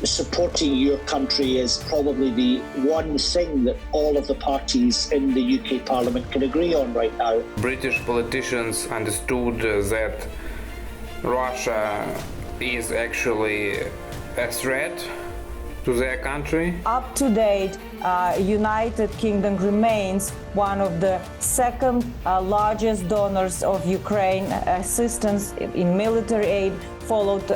supporting your country is probably the one thing that all of the parties in the UK Parliament can agree on right now. British politicians understood that Russia is actually a threat to their country. Up to date, United Kingdom remains one of the second largest donors of Ukraine assistance in military aid, followed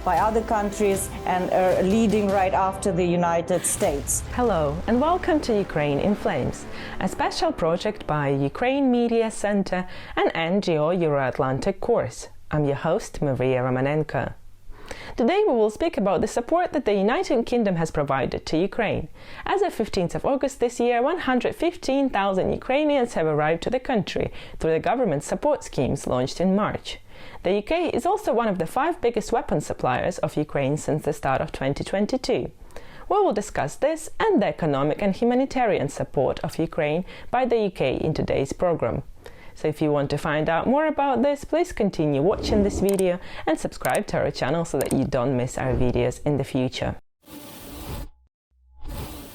by other countries and leading right after the United States. Hello and welcome to Ukraine in Flames, a special project by Ukraine Media Center and NGO Euro-Atlantic Course. I'm your host, Maria Romanenko. Today we will speak about the support that the United Kingdom has provided to Ukraine. As of 15th of August this year, 115,000 Ukrainians have arrived to the country through the government support schemes launched in March. The UK is also one of the 5 biggest weapons suppliers of Ukraine since the start of 2022. We will discuss this and the economic and humanitarian support of Ukraine by the UK in today's program. So if you want to find out more about this, please continue watching this video and subscribe to our channel so that you don't miss our videos in the future.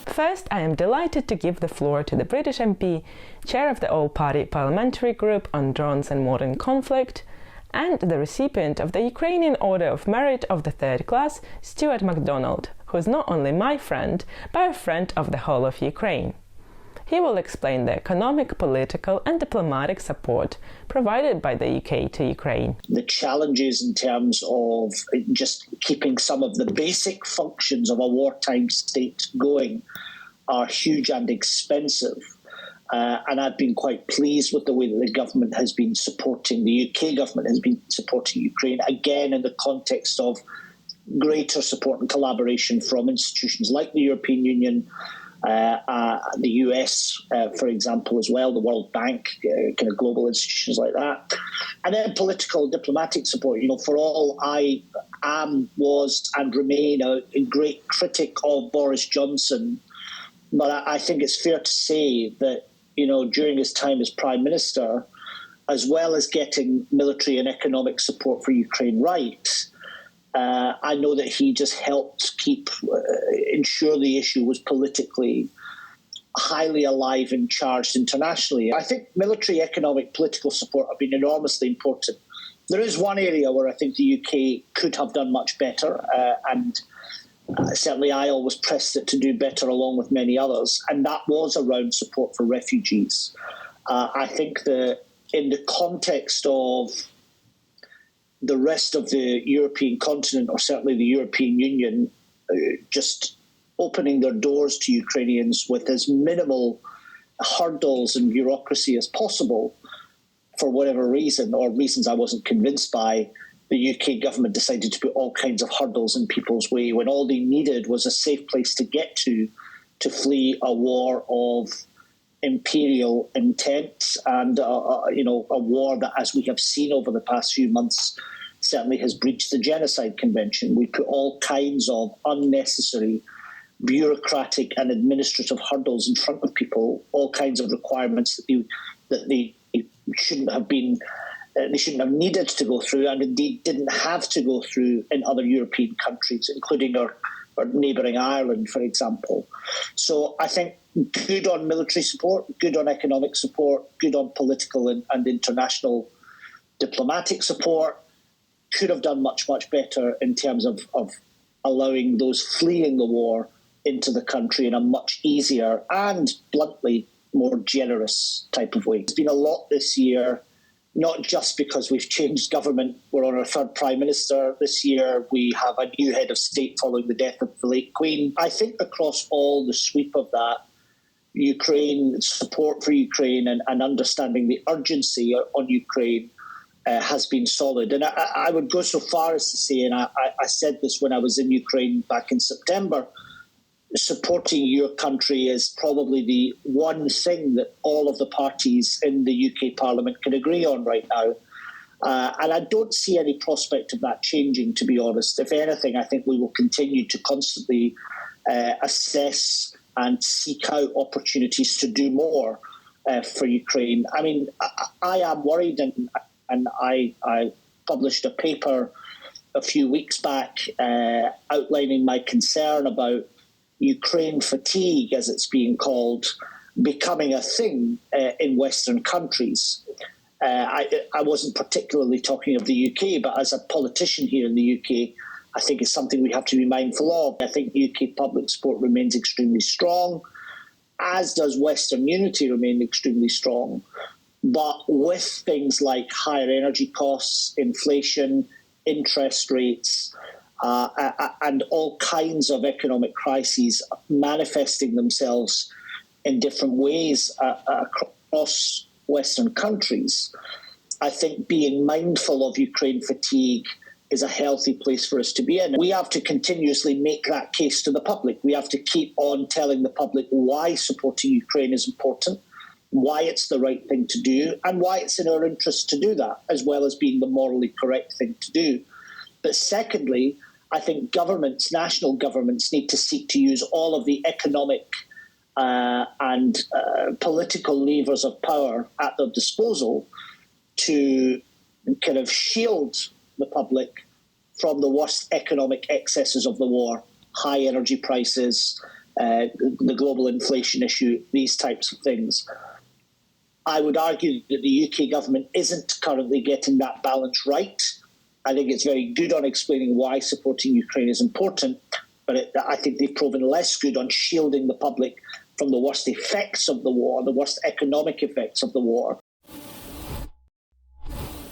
First, I am delighted to give the floor to the British MP, chair of the All-Party Parliamentary Group on Drones and Modern Conflict, and the recipient of the Ukrainian Order of Merit of the III Class Stewart Mcdonald, who is not only my friend, but a friend of the whole of Ukraine. He will explain the economic, political and diplomatic support provided by the UK to Ukraine. The challenges in terms of just keeping some of the basic functions of a wartime state going are huge and expensive. And I've been quite pleased with the way that the government has been supporting, the UK government has been supporting Ukraine, again in the context of greater support and collaboration from institutions like the European Union, the US, for example, as well, the World Bank, kind of global institutions like that. And then political, diplomatic support. You know, for all I am, was and remain a great critic of Boris Johnson, but I think it's fair to say that, you know, during his time as Prime Minister, as well as getting military and economic support for Ukraine right, I know that he just helped ensure the issue was politically highly alive and charged internationally. I think military, economic, political support have been enormously important. There is one area where I think the UK could have done much better, and certainly I always pressed it to do better along with many others, and that was around support for refugees. I think that in the context of the rest of the European continent, or certainly the European Union, just opening their doors to Ukrainians with as minimal hurdles and bureaucracy as possible, for whatever reason, or reasons I wasn't convinced by, the UK government decided to put all kinds of hurdles in people's way when all they needed was a safe place to get to flee a war of imperial intent, and a war that, as we have seen over the past few months, certainly has breached the Genocide Convention. We put all kinds of unnecessary bureaucratic and administrative hurdles in front of people, all kinds of requirements that they shouldn't have been, they shouldn't have needed to go through, and indeed didn't have to go through in other European countries, including our neighbouring Ireland, for example. So I think good on military support, good on economic support, good on political and international diplomatic support. Could have done much, much better in terms of allowing those fleeing the war into the country in a much easier and, bluntly, more generous type of way. There's been a lot this year, not just because we've changed government. We're on our 3rd Prime Minister this year. We have a new head of state following the death of the late Queen. I think across all the sweep of that, Ukraine, support for Ukraine and understanding the urgency on Ukraine has been solid. And I would go so far as to say, and I said this when I was in Ukraine back in September, supporting your country is probably the one thing that all of the parties in the UK Parliament can agree on right now. And I don't see any prospect of that changing, to be honest. If anything, I think we will continue to constantly assess and seek out opportunities to do more for Ukraine. I mean, I am worried, and I published a paper a few weeks back outlining my concern about Ukraine fatigue, as it's being called, becoming a thing in Western countries. I wasn't particularly talking of the UK, but as a politician here in the UK, I think it's something we have to be mindful of. I think UK public support remains extremely strong, as does Western unity remain extremely strong. But with things like higher energy costs, inflation, interest rates, and all kinds of economic crises manifesting themselves in different ways across Western countries, I think being mindful of Ukraine fatigue is a healthy place for us to be in. We have to continuously make that case to the public. We have to keep on telling the public why supporting Ukraine is important, why it's the right thing to do, and why it's in our interest to do that, as well as being the morally correct thing to do. But secondly, I think governments, national governments, need to seek to use all of the economic and political levers of power at their disposal to kind of shield the public from the worst economic excesses of the war, high energy prices, the global inflation issue, these types of things. I would argue that the UK government isn't currently getting that balance right. I think it's very good on explaining why supporting Ukraine is important, but I think they've proven less good on shielding the public from the worst effects of the war, the worst economic effects of the war.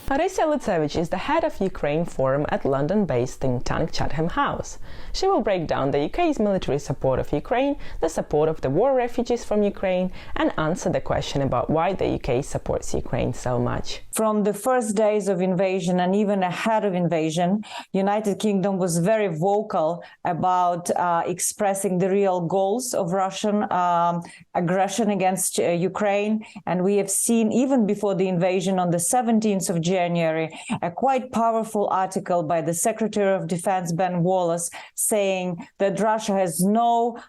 Orysia Lutsevych is the head of Ukraine Forum at London-based think tank Chatham House. She will break down the UK's military support of Ukraine, the support of the war refugees from Ukraine, and answer the question about why the UK supports Ukraine so much. From the first days of invasion and even ahead of invasion, United Kingdom was very vocal about expressing the real goals of Russian aggression against Ukraine. And we have seen, even before the invasion on the 17th of January, a quite powerful article by the Secretary of Defense, Ben Wallace, saying that Russia has no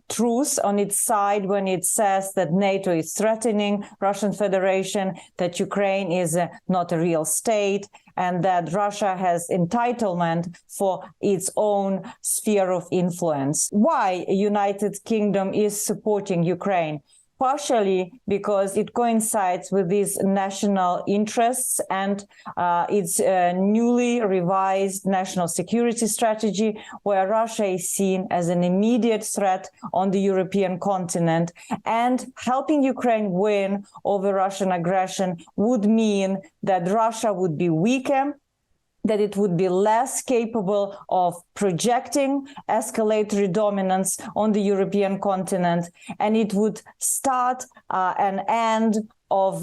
truth on its side when it says that NATO is threatening Russian Federation, that Ukraine is not a real state, and that Russia has entitlement for its own sphere of influence. Why United Kingdom is supporting Ukraine? Partially because it coincides with these national interests and its newly revised national security strategy, where Russia is seen as an immediate threat on the European continent. And helping Ukraine win over Russian aggression would mean that Russia would be weaker, that it would be less capable of projecting escalatory dominance on the European continent, and it would start an end of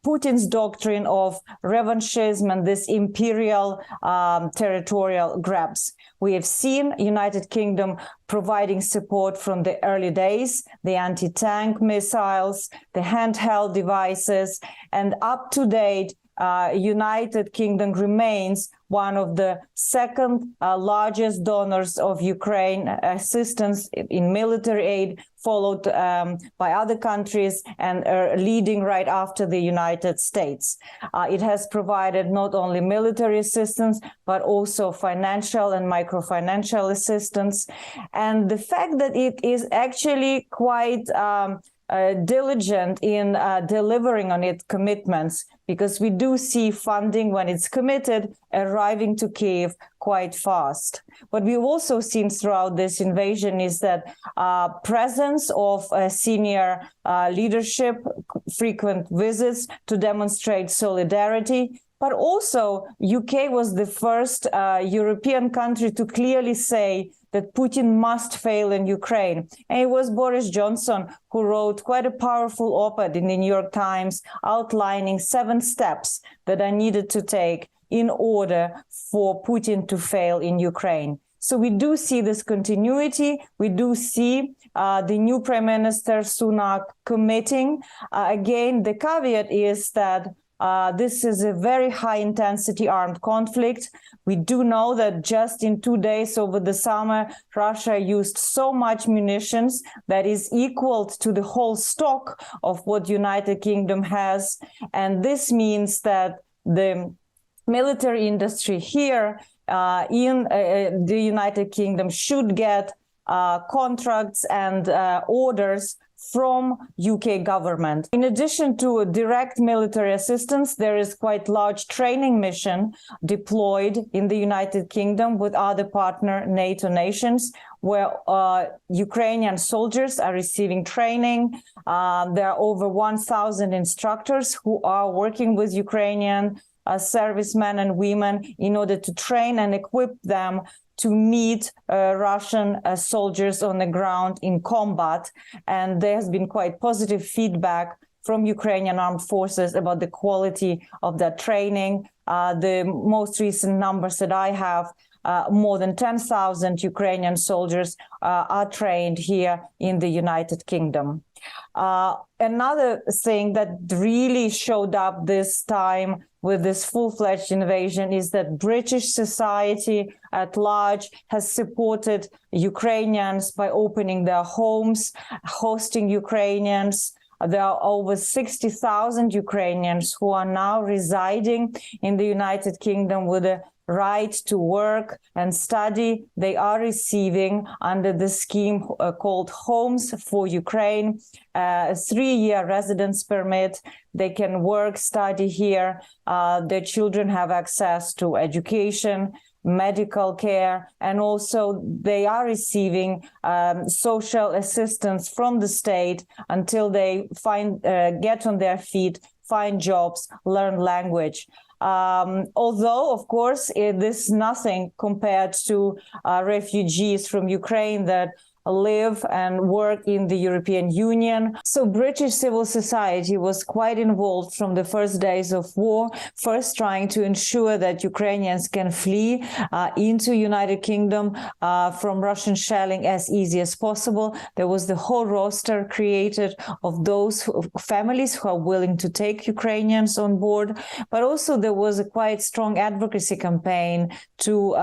Putin's doctrine of revanchism and this imperial territorial grabs. We have seen United Kingdom providing support from the early days, the anti-tank missiles, the handheld devices, and up to date, United Kingdom remains one of the second largest donors of Ukraine assistance in military aid, followed by other countries and leading right after the United States. It has provided not only military assistance, but also financial and microfinancial assistance. And the fact that it is actually quite diligent in delivering on its commitments, because we do see funding, when it's committed, arriving to Kyiv quite fast. What we've also seen throughout this invasion is that presence of senior leadership, frequent visits to demonstrate solidarity. But also, UK was the first European country to clearly say that Putin must fail in Ukraine. And it was Boris Johnson who wrote quite a powerful op-ed in the New York Times outlining 7 steps that are needed to take in order for Putin to fail in Ukraine. So we do see this continuity. We do see the new Prime Minister Sunak committing. Again, the caveat is that this is a very high-intensity armed conflict. We do know that just in 2 days over the summer, Russia used so much munitions that is equal to the whole stock of what United Kingdom has. And this means that the military industry here in the United Kingdom should get contracts and orders from UK government. In addition to direct military assistance, there is quite large training mission deployed in the United Kingdom with other partner NATO nations, where Ukrainian soldiers are receiving training. There are over 1,000 instructors who are working with Ukrainian servicemen and women in order to train and equip them to meet Russian soldiers on the ground in combat. And there has been quite positive feedback from Ukrainian armed forces about the quality of that training. The most recent numbers that I have, more than 10,000 Ukrainian soldiers are trained here in the United Kingdom. Another thing that really showed up this time with this full-fledged invasion is that British society at large has supported Ukrainians by opening their homes, hosting Ukrainians. There are over 60,000 Ukrainians who are now residing in the United Kingdom with a right to work and study. They are receiving under the scheme called Homes for Ukraine, a 3-year residence permit. They can work, study here. Their children have access to education, medical care, and also they are receiving social assistance from the state until they get on their feet, find jobs, learn language. Although, of course, this is nothing compared to refugees from Ukraine that live and work in the European Union. So British civil society was quite involved from the first days of war, first trying to ensure that Ukrainians can flee into United Kingdom from Russian shelling as easy as possible. There was the whole roster created of those families who are willing to take Ukrainians on board, but also there was a quite strong advocacy campaign to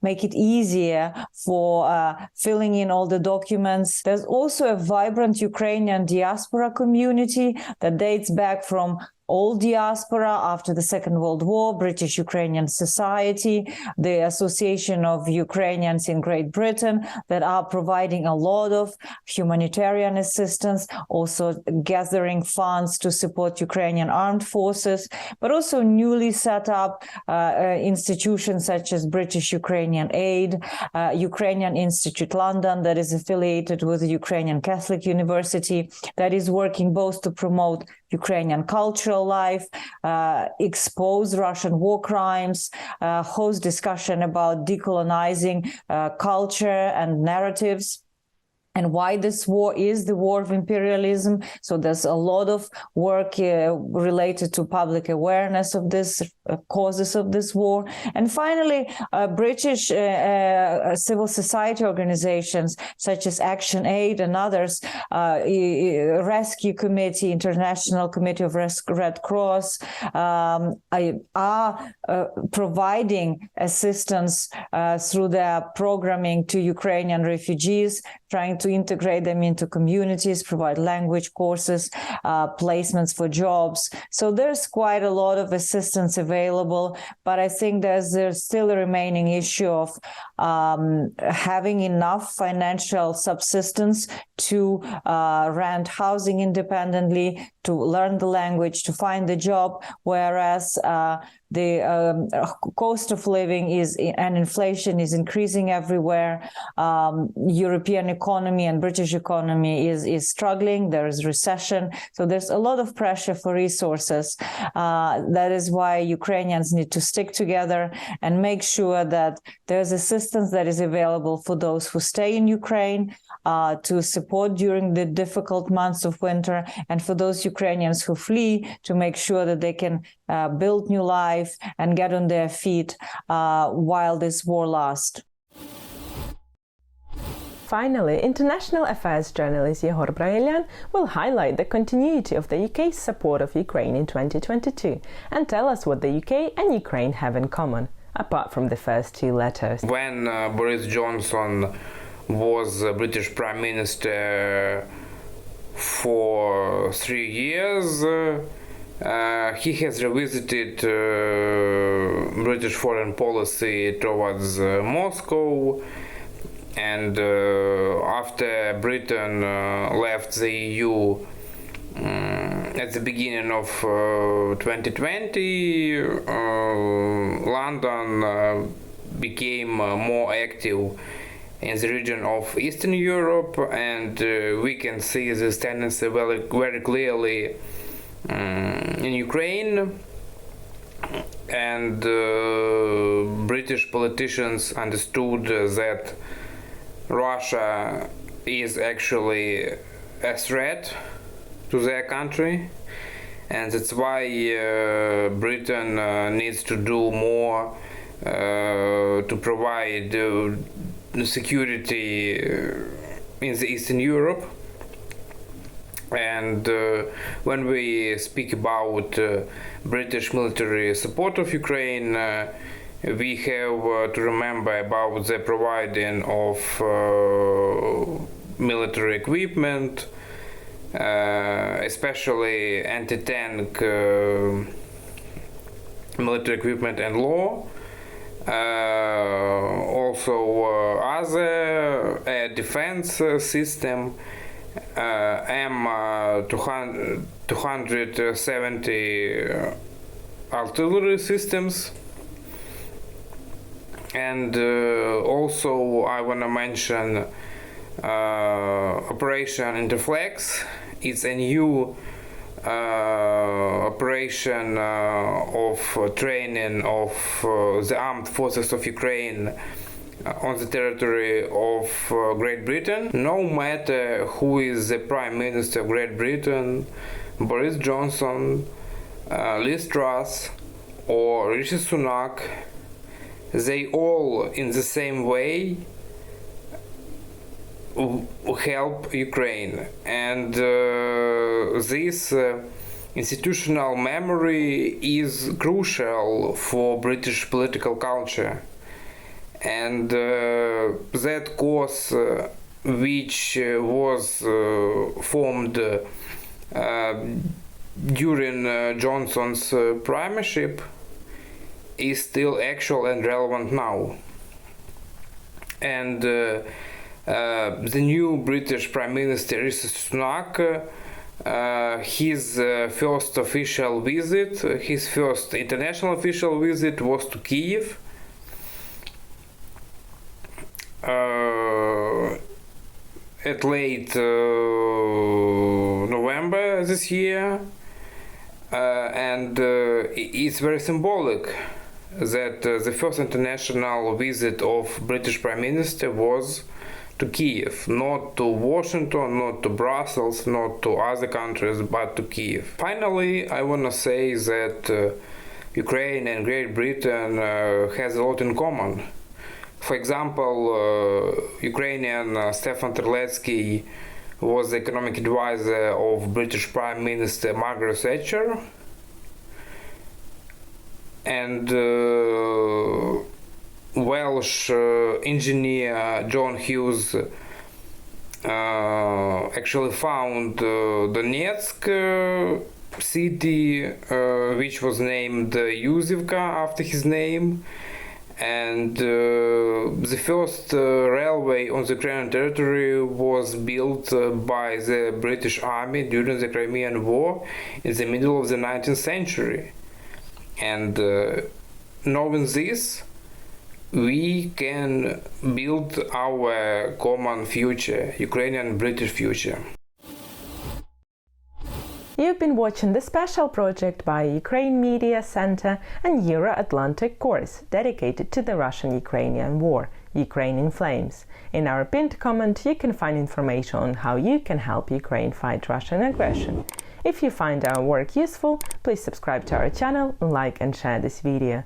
make it easier for filling in all the documents. There's also a vibrant Ukrainian diaspora community that dates back from old diaspora after the Second World War, British-Ukrainian Society, the Association of Ukrainians in Great Britain that are providing a lot of humanitarian assistance, also gathering funds to support Ukrainian armed forces, but also newly set up institutions such as British-Ukrainian Aid, Ukrainian Institute London that is affiliated with the Ukrainian Catholic University that is working both to promote Ukrainian cultural life, expose Russian war crimes, host discussion about decolonizing culture and narratives, and why this war is the war of imperialism. So there's a lot of work related to public awareness of this causes of this war. And finally, British civil society organizations such as Action Aid and others, Rescue Committee, International Committee of Red Cross, are providing assistance through their programming to Ukrainian refugees, trying to integrate them into communities, provide language courses, placements for jobs. So there's quite a lot of assistance available, but I think there's still a remaining issue of having enough financial subsistence to rent housing independently, to learn the language, to find the job, whereas the cost of living and inflation is increasing everywhere. European economy and British economy is struggling. There is recession. So there's a lot of pressure for resources. That is why Ukrainians need to stick together and make sure that there's assistance that is available for those who stay in Ukraine to support during the difficult months of winter, and for those Ukrainians who flee to make sure that they can build new life and get on their feet while this war lasts. Finally, international affairs journalist Yehor Brailian will highlight the continuity of the UK's support of Ukraine in 2022 and tell us what the UK and Ukraine have in common, apart from the first two letters. When Boris Johnson was British Prime Minister for 3 years, He has revisited British foreign policy towards Moscow, and after Britain left the EU at the beginning of 2020, London became more active in the region of Eastern Europe, and we can see this tendency very clearly in Ukraine. And British politicians understood that Russia is actually a threat to their country, and that's why Britain needs to do more to provide security in the Eastern Europe. And when we speak about British military support of Ukraine, we have to remember about the providing of military equipment, especially anti-tank military equipment and law, also other air defense system, M270 artillery systems, and also I want to mention Operation Interflex. It's a new operation of training of the armed forces of Ukraine on the territory of Great Britain. No matter who is the Prime Minister of Great Britain, Boris Johnson, Liz Truss or Rishi Sunak, they all in the same way help Ukraine, and this institutional memory is crucial for British political culture. And that cause, which was formed during Johnson's premiership, is still actual and relevant now. And the new British Prime Minister Rishi Sunak, his first official visit, his first international official visit was to Kiev. At late November this year, and it's very symbolic that the first international visit of British Prime Minister was to Kiev, not to Washington, not to Brussels, not to other countries, but to Kiev. Finally, I want to say that Ukraine and Great Britain has a lot in common. For example, Ukrainian Stefan Terlecki was the economic advisor of British Prime Minister Margaret Thatcher, and Welsh engineer John Hughes actually found Donetsk city, which was named Lutsevych after his name. And the first railway on the Ukrainian territory was built by the British Army during the Crimean War in the middle of the 19th century. And knowing this, we can build our common future, Ukrainian-British future. You've been watching the special project by Ukraine Media Center and Euro-Atlantic course dedicated to the Russian-Ukrainian War, Ukraine in Flames. In our pinned comment, you can find information on how you can help Ukraine fight Russian aggression. If you find our work useful, please subscribe to our channel, like and share this video.